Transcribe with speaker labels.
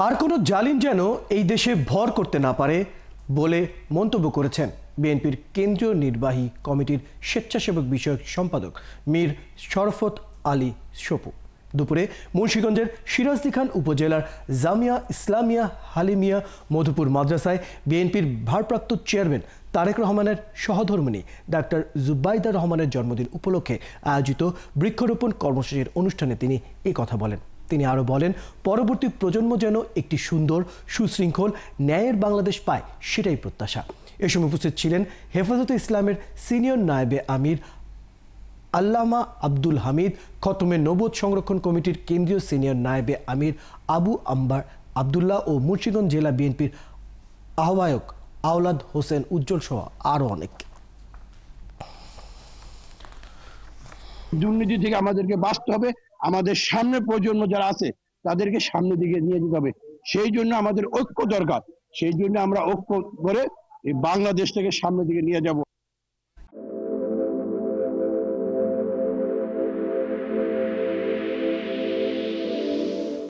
Speaker 1: আর কোনো জালিম যেন এই দেশে ভর করতে না পারে বলে মন্তব্য করেছেন বিএনপির কেন্দ্রীয় নির্বাহী কমিটির স্বেচ্ছাসেবক বিষয়ক সম্পাদক মীর শরফত আলী সপু। দুপুরে মুন্সিগঞ্জের সিরাজদি খান উপজেলার জামিয়া ইসলামিয়া হালিমিয়া মধুপুর মাদ্রাসায় বিএনপির ভারপ্রাপ্ত চেয়ারম্যান তারেক রহমানের সহধর্মিণী ডাক্তার জুবাইদা রহমানের জন্মদিন উপলক্ষে আয়োজিত বৃক্ষরোপণ কর্মসূচির অনুষ্ঠানে তিনি এই কথা বলেন। তিনি আরও বলেন, পরবর্তী প্রজন্ম যেন একটি সুন্দর সুশৃঙ্খল ন্যায়ের বাংলাদেশ পায়, সেটাই প্রত্যাশা। এ সময় উপস্থিত ছিলেন হেফাজতে ইসলামের সিনিয়র নায়েবে আমির আল্লামা আব্দুল হামিদ, খতমে নবুয়ত সংরক্ষণ কমিটির কেন্দ্রীয় সিনিয়র নায়েবে আমির আবু আম্বার আবদুল্লাহ ও মুন্সিগঞ্জ জেলা বিএনপির আহ্বায়ক আওলাদ হোসেন উজ্জ্বল সহ আরও অনেক।
Speaker 2: দুর্নীতি থেকে আমাদেরকে বাঁচতে হবে, আমাদের সামনে প্রজন্ম যারা আছে তাদেরকে সামনে দিকে নিয়ে যেতে হবে। সেই জন্য আমাদের ঐক্য দরকার, সেই জন্য আমরা ঐক্য করে এই বাংলাদেশটাকে সামনের দিকে নিয়ে যাব।